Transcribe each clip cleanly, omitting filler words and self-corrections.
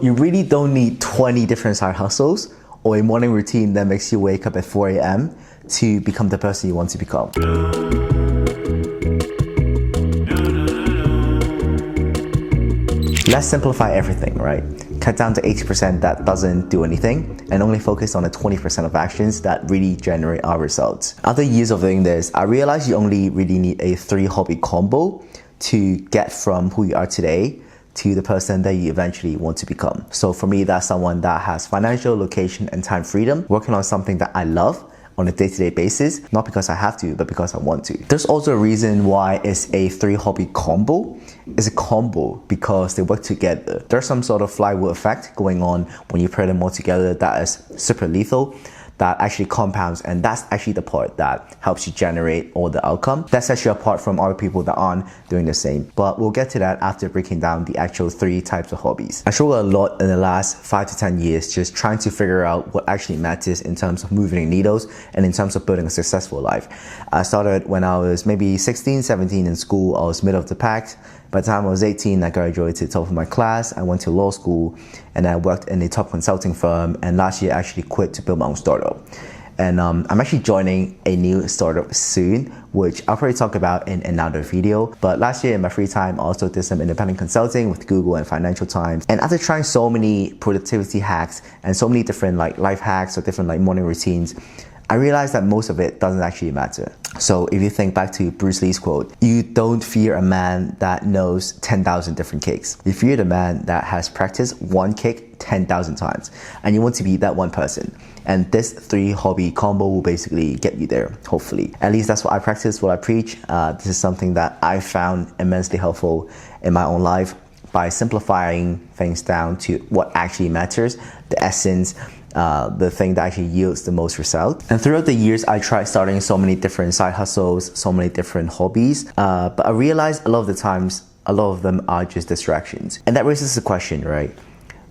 You really don't need 20 different side hustles or a morning routine that makes you wake up at 4 a.m. to become the person you want to become. Let's simplify everything, right? Cut down to 80% that doesn't do anything and only focus on the 20% of actions that really generate our results. After years of doing this, I realized you only really need a 3-hobby combo to get from who you are today to the person that you eventually want to become. So for me, that's someone that has financial, location, and time freedom, working on something that I love on a day-to-day basis, not because I have to, but because I want to. There's also a reason why it's a 3-hobby combo. It's a combo because they work together. There's some sort of flywheel effect going on when you pair them all together that is super lethal, that actually compounds, and that's actually the part that helps you generate all the outcome. That sets you apart from other people that aren't doing the same. But we'll get to that after breaking down the actual 3 types of hobbies. I struggled a lot in the last 5 to 10 years just trying to figure out what actually matters in terms of moving needles and in terms of building a successful life. I started when I was maybe 16, 17 in school. I was middle of the pack. By the time I was 18, I graduated to the top of my class. I went to law school and I worked in a top consulting firm. And last year I actually quit to build my own startup. And I'm actually joining a new startup soon, which I'll probably talk about in another video. But last year in my free time, I also did some independent consulting with Google and Financial Times. And after trying so many productivity hacks and so many different life hacks or different morning routines, I realized that most of it doesn't actually matter. So if you think back to Bruce Lee's quote, you don't fear a man that knows 10,000 different kicks. You fear the man that has practiced one kick 10,000 times. And you want to be that one person. And this 3-hobby combo will basically get you there, hopefully. At least that's what I practice, what I preach. This is something that I found immensely helpful in my own life by simplifying things down to what actually matters, the essence, the thing that actually yields the most result. And throughout the years, I tried starting so many different side hustles, so many different hobbies, but I realized a lot of the times, a lot of them are just distractions. And that raises the question, right?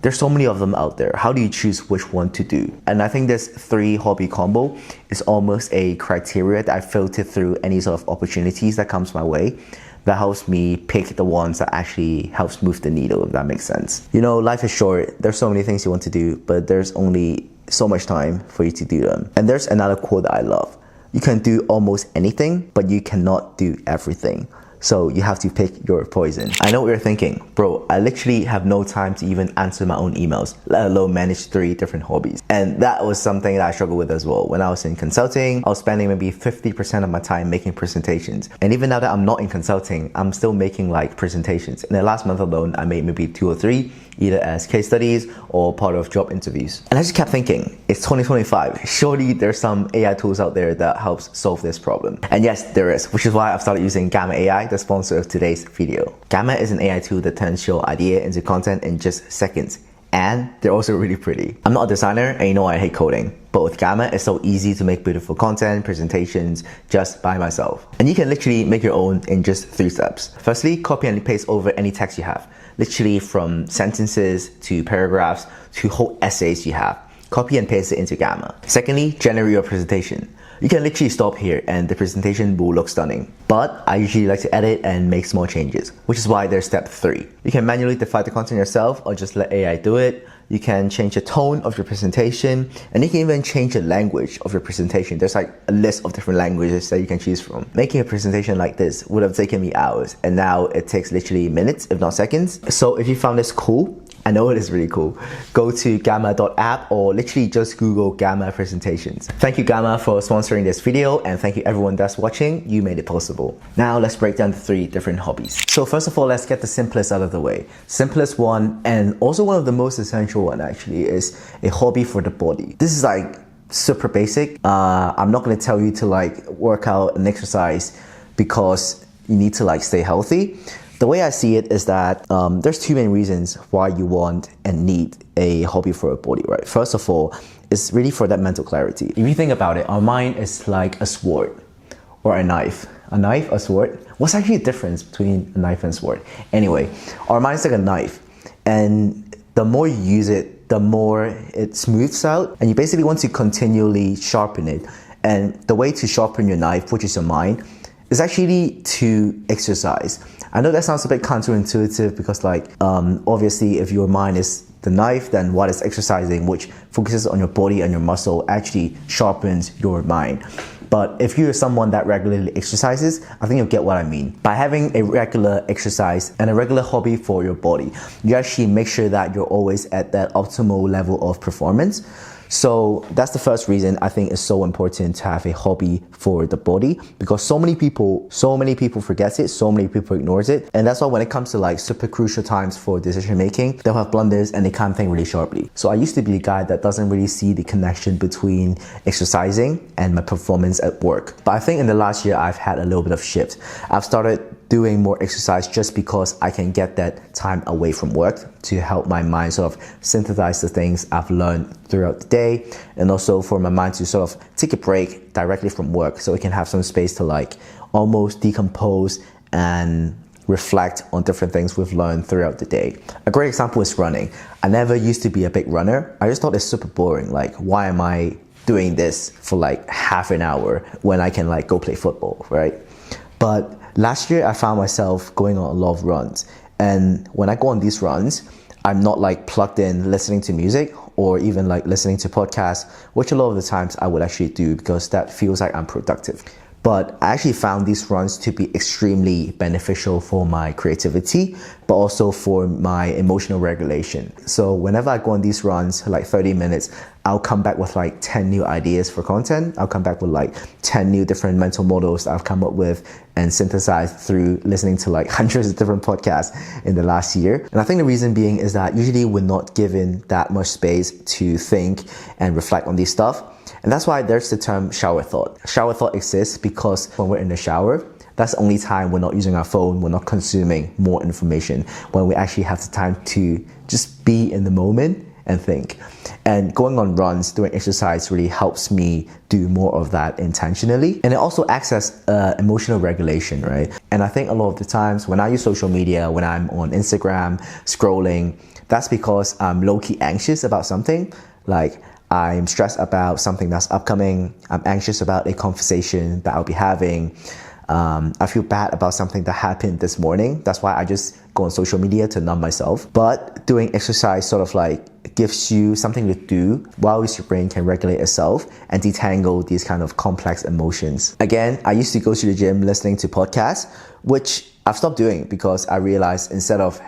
There's so many of them out there. How do you choose which one to do? And I think this 3-hobby combo is almost a criteria that I filter through any sort of opportunities that comes my way. That helps me pick the ones that actually helps move the needle, if that makes sense. You know, life is short. There's so many things you want to do, but there's only so much time for you to do them. And there's another quote that I love. You can do almost anything, but you cannot do everything. So you have to pick your poison. I know what you're thinking, bro, I literally have no time to even answer my own emails, let alone manage 3 different hobbies. And that was something that I struggled with as well. When I was in consulting, I was spending maybe 50% of my time making presentations. And even now that I'm not in consulting, I'm still making presentations. In the last month alone, I made maybe 2 or 3, either as case studies or part of job interviews. And I just kept thinking, it's 2025. Surely there's some AI tools out there that helps solve this problem. And yes, there is, which is why I've started using Gamma AI, the sponsor of today's video. Gamma is an AI tool that turns your idea into content in just seconds. And they're also really pretty. I'm not a designer and you know I hate coding, but with Gamma, it's so easy to make beautiful content, presentations just by myself. And you can literally make your own in just 3 steps. Firstly, copy and paste over any text you have. Literally from sentences to paragraphs to whole essays you have. Copy and paste it into Gamma. Secondly, generate your presentation. You can literally stop here and the presentation will look stunning. But I usually like to edit and make small changes, which is why there's step 3. You can manually define the content yourself or just let AI do it. You can change the tone of your presentation and you can even change the language of your presentation. There's a list of different languages that you can choose from. Making a presentation like this would have taken me hours and now it takes literally minutes, if not seconds. So if you found this cool, I know it is really cool. Go to gamma.app or literally just Google Gamma presentations. Thank you Gamma for sponsoring this video and thank you everyone that's watching. You made it possible. Now let's break down the 3 different hobbies. So first of all, let's get the simplest out of the way. Simplest one and also one of the most essential one actually is a hobby for the body. This is super basic. I'm not going to tell you to work out and exercise because you need to stay healthy. The way I see it is that there's 2 main reasons why you want and need a hobby for a body, right? First of all, it's really for that mental clarity. If you think about it, our mind is like a sword or a knife. A knife, a sword? What's actually the difference between a knife and a sword? Anyway, our mind's like a knife and the more you use it, the more it smooths out and you basically want to continually sharpen it. And the way to sharpen your knife, which is your mind, is actually to exercise. I know that sounds a bit counterintuitive because obviously if your mind is the knife than what is exercising, which focuses on your body and your muscle, actually sharpens your mind. But if you're someone that regularly exercises, I think you'll get what I mean. By having a regular exercise and a regular hobby for your body, you actually make sure that you're always at that optimal level of performance. So that's the first reason I think it's so important to have a hobby for the body, because so many people forget it, so many people ignores it. And that's why when it comes to like super crucial times for decision making, they'll have blunders and they can't think really sharply. So I used to be a guy that doesn't really see the connection between exercising and my performance at work. But I think in the last year, I've had a little bit of shift. I've started doing more exercise just because I can get that time away from work to help my mind sort of synthesize the things I've learned throughout the day, and also for my mind to sort of take a break directly from work so it can have some space to like almost decompose and reflect on different things we've learned throughout the day. A great example is running. I never used to be a big runner. I just thought it's super boring. Like, why am I doing this for like half an hour when I can like go play football, right? But last year, I found myself going on a lot of runs. And when I go on these runs, I'm not like plugged in listening to music or even like listening to podcasts, which a lot of the times I would actually do because that feels like I'm productive. But I actually found these runs to be extremely beneficial for my creativity, but also for my emotional regulation. So whenever I go on these runs, like 30 minutes, I'll come back with like 10 new ideas for content. I'll come back with like 10 new different mental models that I've come up with and synthesized through listening to like hundreds of different podcasts in the last year. And I think the reason being is that usually we're not given that much space to think and reflect on these stuff. And that's why there's the term shower thought. Shower thought exists because when we're in the shower, that's the only time we're not using our phone, we're not consuming more information, when we actually have the time to just be in the moment and think. And going on runs, doing exercise really helps me do more of that intentionally. And it also acts as emotional regulation, right? And I think a lot of the times when I use social media, when I'm on Instagram scrolling, that's because I'm low-key anxious about something. Like, I'm stressed about something that's upcoming. I'm anxious about a conversation that I'll be having. I feel bad about something that happened this morning. That's why I just go on social media to numb myself. But doing exercise sort of like gives you something to do while your brain can regulate itself and detangle these kind of complex emotions. Again, I used to go to the gym listening to podcasts, which I've stopped doing because I realized instead of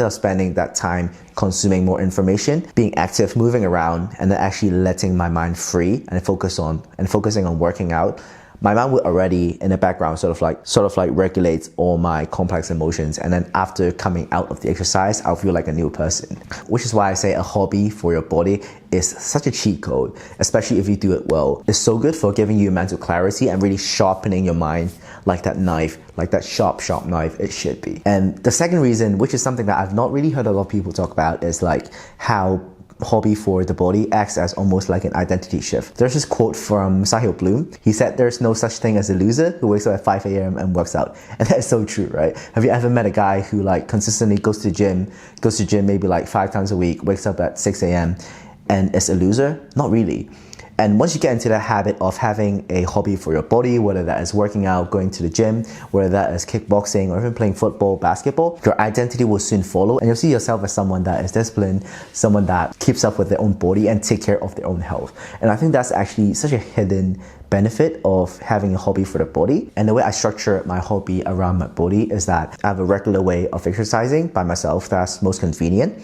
spending that time consuming more information, being active, moving around, and then actually letting my mind free and focusing on working out, my mind would already in the background sort of like regulate all my complex emotions. And then after coming out of the exercise, I'll feel like a new person. Which is why I say a hobby for your body is such a cheat code, especially if you do it well. It's so good for giving you mental clarity and really sharpening your mind like that knife, like that sharp knife it should be. And the second reason, which is something that I've not really heard a lot of people talk about, is like how hobby for the body acts as almost like an identity shift. There's this quote from Sahil Bloom. He said, "There's no such thing as a loser who wakes up at 5 a.m. and works out." And that is so true, right? Have you ever met a guy who like consistently goes to the gym maybe like 5 times a week, wakes up at 6 a.m. and is a loser? Not really. And once you get into the habit of having a hobby for your body, whether that is working out, going to the gym, whether that is kickboxing, or even playing football, basketball, your identity will soon follow, and you'll see yourself as someone that is disciplined, someone that keeps up with their own body and take care of their own health. And I think that's actually such a hidden benefit of having a hobby for the body. And the way I structure my hobby around my body is that I have a regular way of exercising by myself that's most convenient.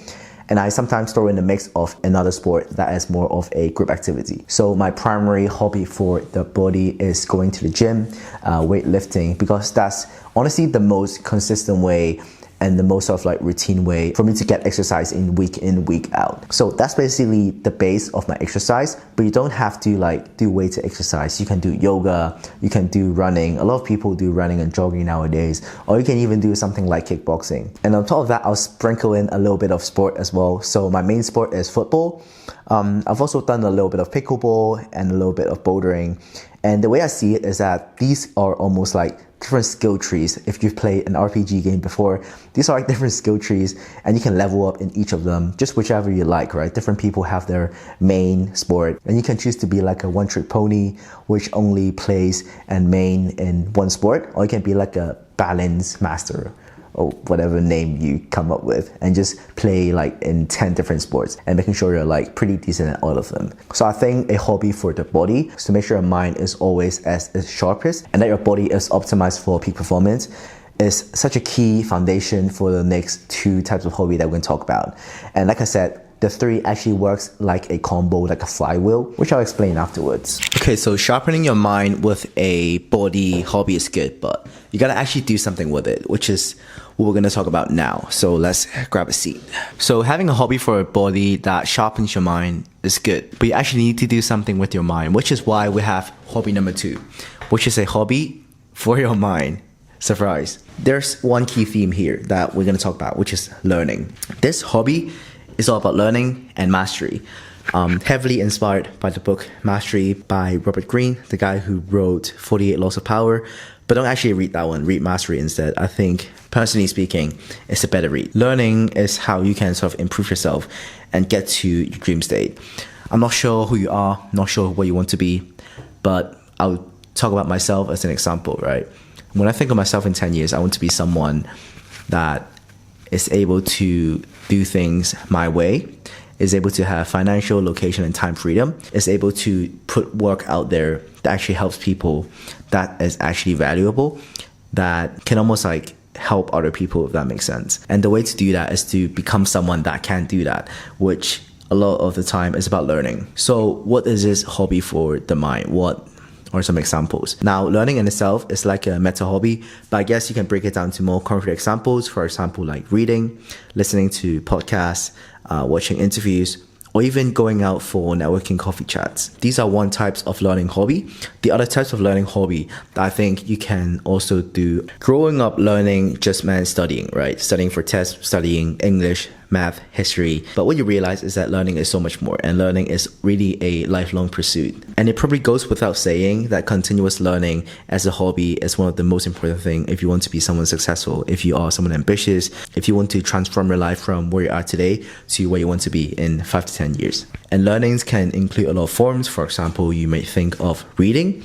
And I sometimes throw in the mix of another sport that is more of a group activity. So my primary hobby for the body is going to the gym, weightlifting, because that's honestly the most consistent way and the most sort of like routine way for me to get exercise in, week out. So that's basically the base of my exercise, but you don't have to like do weighted exercise. You can do yoga, you can do running. A lot of people do running and jogging nowadays, or you can even do something like kickboxing. And on top of that, I'll sprinkle in a little bit of sport as well. So my main sport is football. I've also done a little bit of pickleball and a little bit of bouldering. And the way I see it is that these are almost like different skill trees. If you've played an RPG game before, these are like different skill trees, and you can level up in each of them, just whichever you like, right? Different people have their main sport, and you can choose to be like a one-trick pony, which only plays and main in one sport, or you can be like a balance master, or whatever name you come up with, and just play like in 10 different sports and making sure you're like pretty decent at all of them. So I think a hobby for the body is to make sure your mind is always as its sharpest and that your body is optimized for peak performance is such a key foundation for the next two types of hobby that we're going to talk about. And like I said, the three actually works like a combo, like a flywheel, which I'll explain afterwards. Okay, so sharpening your mind with a body hobby is good, but you gotta actually do something with it, which is what we're gonna talk about now. So let's grab a seat. So having a hobby for a body that sharpens your mind is good, but you actually need to do something with your mind, which is why we have hobby number 2, which is a hobby for your mind. Surprise. There's one key theme here that we're gonna talk about, which is learning. This hobby is all about learning and mastery. Heavily inspired by the book Mastery by Robert Greene, the guy who wrote 48 Laws of Power. But don't actually read that one, read Mastery instead. I think, personally speaking, it's a better read. Learning is how you can sort of improve yourself and get to your dream state. I'm not sure who you are, not sure what you want to be, but I'll talk about myself as an example, right? When I think of myself in 10 years, I want to be someone that is able to do things my way, is able to have financial, location, and time freedom, is able to put work out there that actually helps people, that is actually valuable, that can almost like help other people, if that makes sense. And the way to do that is to become someone that can do that, which a lot of the time is about learning. So what is this hobby for the mind? What are some examples? Now, learning in itself is like a meta hobby, but I guess you can break it down to more concrete examples. For example, like reading, listening to podcasts, watching interviews, or even going out for networking coffee chats. These are one types of learning hobby. The other types of learning hobby that I think you can also do. Growing up, learning just meant studying, right? Studying for tests, studying English, math, history. But what you realize is that learning is so much more, and learning is really a lifelong pursuit. And it probably goes without saying that continuous learning as a hobby is one of the most important things if you want to be someone successful, if you are someone ambitious, if you want to transform your life from where you are today to where you want to be in 5 to 10 years. And learnings can include a lot of forms. For example, you may think of reading,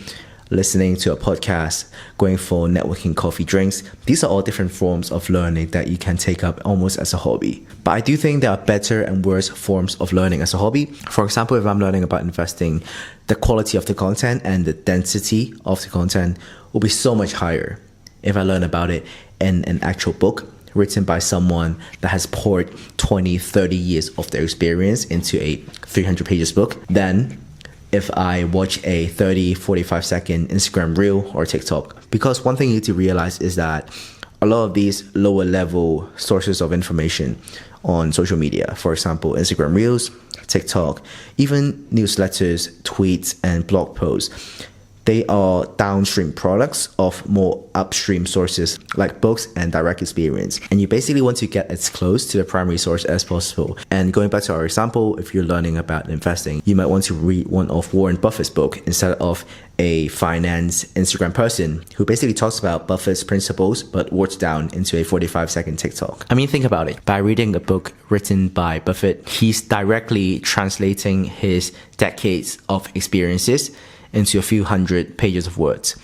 listening to a podcast, going for networking coffee drinks. These are all different forms of learning that you can take up almost as a hobby. But I do think there are better and worse forms of learning as a hobby. For example, if I'm learning about investing, the quality of the content and the density of the content will be so much higher if I learn about it in an actual book written by someone that has poured 20, 30 years of their experience into a 300 pages book than if I watch a 30, 45 second Instagram reel or TikTok. Because one thing you need to realize is that a lot of these lower level sources of information on social media, for example, Instagram reels, TikTok, even newsletters, tweets, and blog posts, they are downstream products of more upstream sources like books and direct experience. And you basically want to get as close to the primary source as possible. And going back to our example, if you're learning about investing, you might want to read one of Warren Buffett's book instead of a finance Instagram person who basically talks about Buffett's principles but words down into a 45-second TikTok. I mean, think about it. By reading a book written by Buffett, he's directly translating his decades of experiences into a few hundred pages of words.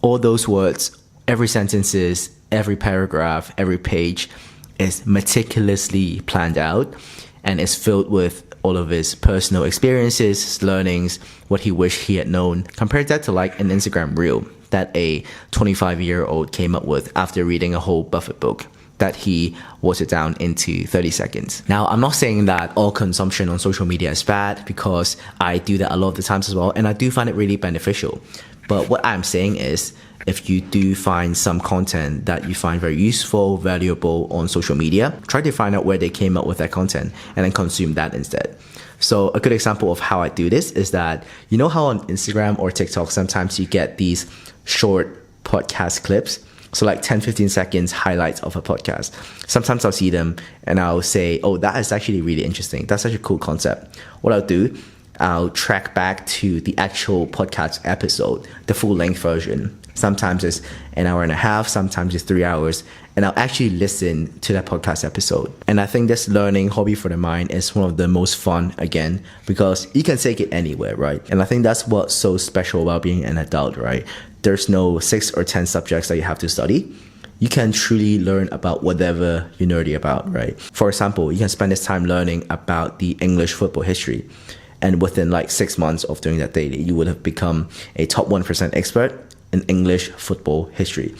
All those words, every sentences, every paragraph, every page is meticulously planned out and is filled with all of his personal experiences, his learnings, what he wished he had known. Compare that to like an Instagram reel that a 25-year-old came up with after reading a whole Buffett book that he watered down into 30 seconds. Now, I'm not saying that all consumption on social media is bad, because I do that a lot of the times as well, and I do find it really beneficial. But what I'm saying is, if you do find some content that you find very useful, valuable on social media, try to find out where they came up with that content and then consume that instead. So a good example of how I do this is that, you know how on Instagram or TikTok, sometimes you get these short podcast clips? So like 10, 15 seconds highlights of a podcast. Sometimes I'll see them and I'll say, oh, that is actually really interesting. That's such a cool concept. What I'll do, I'll track back to the actual podcast episode, the full length version. Sometimes it's an hour and a half, sometimes it's 3 hours, and I'll actually listen to that podcast episode. And I think this learning hobby for the mind is one of the most fun, again, because you can take it anywhere, right? And I think that's what's so special about being an adult, right? There's no 6 or 10 subjects that you have to study. you can truly learn about whatever you're nerdy about, right? For example, you can spend this time learning about the English football history. And within like 6 months of doing that daily, you would have become a top 1% expert in English football history.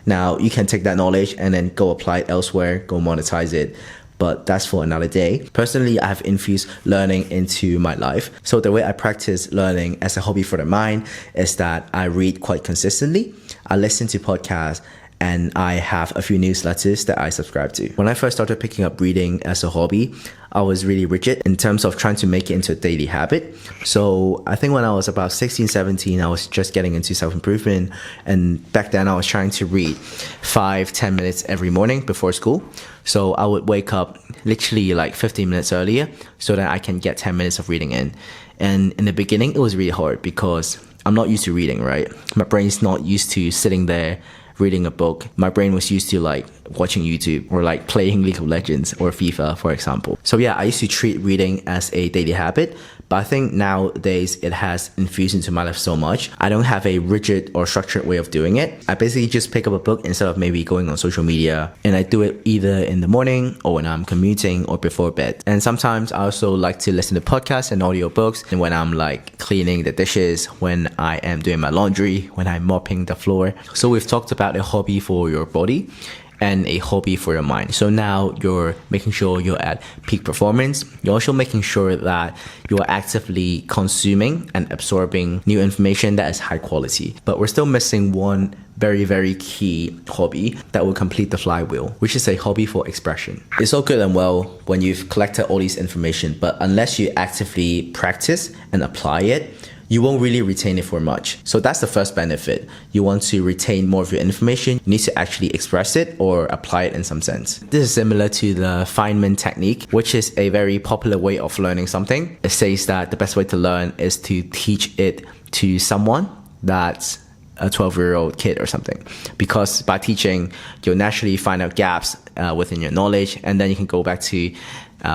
Now, you can take that knowledge and then go apply it elsewhere, go monetize it. But that's for another day. Personally, I have infused learning into my life. So the way I practice learning as a hobby for the mind is that I read quite consistently. I listen to podcasts, and I have a few newsletters that I subscribe to. When I first started picking up reading as a hobby, I was really rigid in terms of trying to make it into a daily habit. So I think when I was about 16, 17, I was just getting into self-improvement. And back then I was trying to read 5-10 minutes every morning before school. So I would wake up literally like 15 minutes earlier so that I can get 10 minutes of reading in. And in the beginning, it was really hard because I'm not used to reading, right? My brain's not used to sitting there reading a book. My brain was used to like watching YouTube or like playing League of Legends or FIFA, for example. So yeah, I used to treat reading as a daily habit, but I think nowadays it has infused into my life so much. I don't have a rigid or structured way of doing it. I basically just pick up a book instead of maybe going on social media, and I do it either in the morning or when I'm commuting or before bed. And sometimes I also like to listen to podcasts and audiobooks, and when I'm like cleaning the dishes, when I am doing my laundry, when I'm mopping the floor. So we've talked about a hobby for your body and a hobby for your mind. So now you're making sure you're at peak performance. You're also making sure that you're actively consuming and absorbing new information that is high quality. But we're still missing one very, very key hobby that will complete the flywheel, which is a hobby for expression. It's all good and well when you've collected all this information, but unless you actively practice and apply it, you won't really retain it for much. So that's the first benefit. You want to retain more of your information, you need to actually express it or apply it in some sense. This is similar to the Feynman technique, which is a very popular way of learning something. It says that the best way to learn is to teach it to someone that's a 12-year-old kid or something, because by teaching, you'll naturally find out gaps within your knowledge, and then you can go back to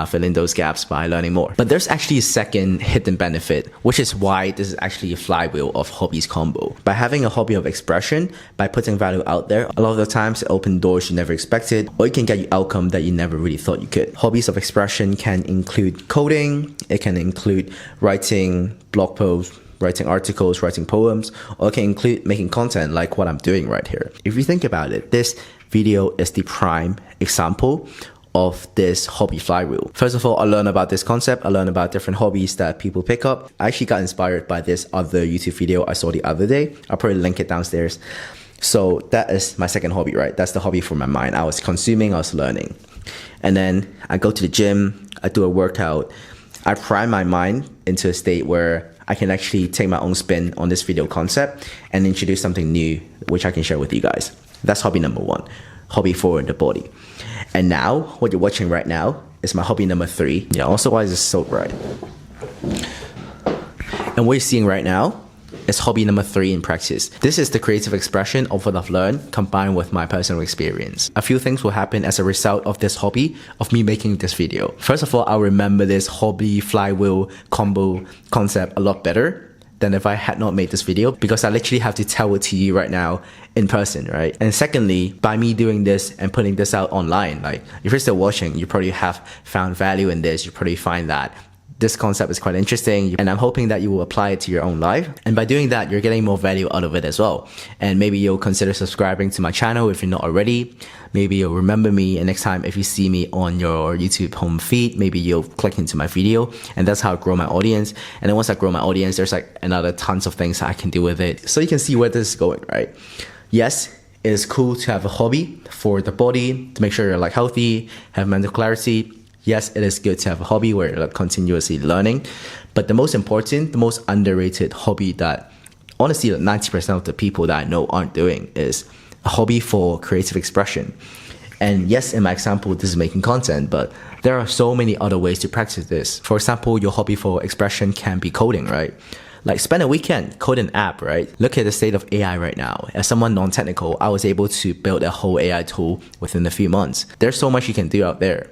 fill in those gaps by learning more. But there's actually a second hidden benefit, which is why this is actually a flywheel of hobbies combo. By having a hobby of expression, by putting value out there, a lot of the times it opens doors you never expected, or it can get you outcome that you never really thought you could. Hobbies of expression can include coding, it can include writing blog posts, writing articles, writing poems, or it can include making content like what I'm doing right here. If you think about it, this video is the prime example of this hobby flywheel. First of all, I learned about this concept. I learned about different hobbies that people pick up. I actually got inspired by this other YouTube video I saw the other day. I'll probably link it downstairs. So that is my second hobby, right? That's the hobby for my mind. I was consuming, I was learning. And then I go to the gym, I do a workout. I prime my mind into a state where I can actually take my own spin on this video concept and introduce something new, which I can share with you guys. That's hobby number one, hobby for the body. And now, what you're watching right now is my hobby number 3. Yeah, also why is this so bright? And what you're seeing right now is hobby number 3 in practice. This is the creative expression of what I've learned combined with my personal experience. A few things will happen as a result of this hobby, of me making this video. First of all, I'll remember this hobby flywheel combo concept a lot better than if I had not made this video, because I literally have to tell it to you right now in person, right? And secondly, by me doing this and putting this out online, like if you're still watching, you probably have found value in this. You probably find that this concept is quite interesting, and I'm hoping that you will apply it to your own life. And by doing that, you're getting more value out of it as well. And maybe you'll consider subscribing to my channel if you're not already. Maybe you'll remember me, and next time if you see me on your YouTube home feed, maybe you'll click into my video, and that's how I grow my audience. And then once I grow my audience, there's like another tons of things I can do with it. So you can see where this is going, right? Yes, it is cool to have a hobby for the body, to make sure you're like healthy, have mental clarity. Yes, it is good to have a hobby where you're like continuously learning. But the most important, the most underrated hobby that honestly 90% of the people that I know aren't doing is a hobby for creative expression. And yes, in my example, this is making content, but there are so many other ways to practice this. For example, your hobby for expression can be coding, right? Like spend a weekend, code an app, right? Look at the state of AI right now. As someone non-technical, I was able to build a whole AI tool within a few months. There's so much you can do out there.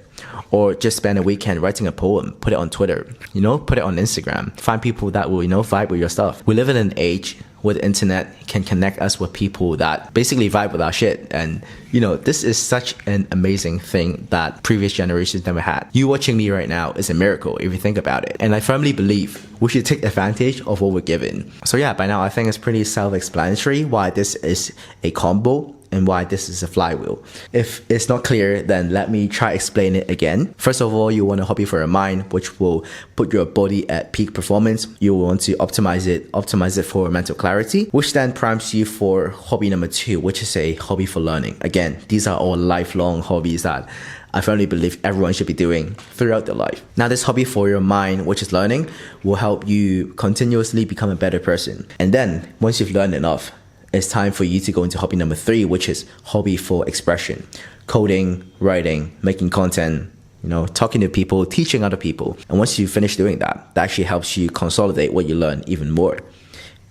Or just spend a weekend writing a poem, put it on Twitter, put it on Instagram. Find people that will, vibe with your stuff. We live in an age with the internet can connect us with people that basically vibe with our shit. And this is such an amazing thing that previous generations never had. You watching me right now is a miracle if you think about it. And I firmly believe we should take advantage of what we're given. So yeah, by now I think it's pretty self-explanatory why this is a combo and why this is a flywheel. If it's not clear, then let me try explain it again. First of all, you want a hobby for your mind, which will put your body at peak performance. You want to optimize it for mental clarity, which then primes you for hobby number 2, which is a hobby for learning. Again, these are all lifelong hobbies that I firmly believe everyone should be doing throughout their life. Now, this hobby for your mind, which is learning, will help you continuously become a better person. And then once you've learned enough, it's time for you to go into hobby number 3, which is hobby for expression. Coding, writing, making content, talking to people, teaching other people. And once you finish doing that, that actually helps you consolidate what you learn even more.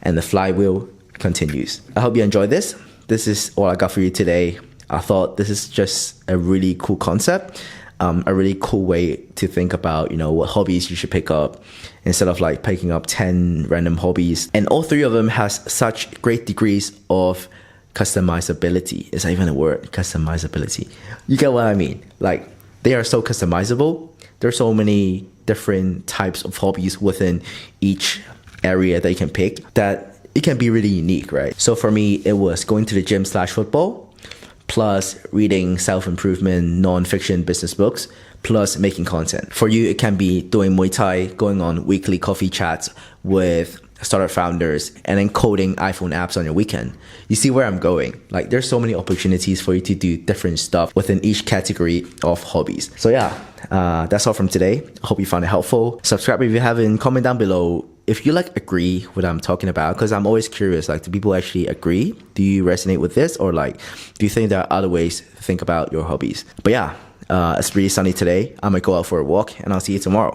And the flywheel continues. I hope you enjoyed this. This is all I got for you today. I thought this is just a really cool concept. A really cool way to think about, what hobbies you should pick up instead of like picking up 10 random hobbies. And all 3 of them has such great degrees of customizability. Is that even a word? Customizability. You get what I mean? Like, they are so customizable. There's so many different types of hobbies within each area that you can pick that it can be really unique, right? So for me, it was going to the gym/football, plus reading self-improvement, non-fiction business books, plus making content. For you, it can be doing Muay Thai, going on weekly coffee chats with startup founders, and then coding iPhone apps on your weekend. You see where I'm going? Like, there's so many opportunities for you to do different stuff within each category of hobbies. So yeah, that's all from today. I hope you found it helpful. Subscribe if you haven't, comment down below if you agree with what I'm talking about, because I'm always curious, do people actually agree? Do you resonate with this? Or do you think there are other ways to think about your hobbies? But yeah, it's pretty sunny today. I might go out for a walk and I'll see you tomorrow.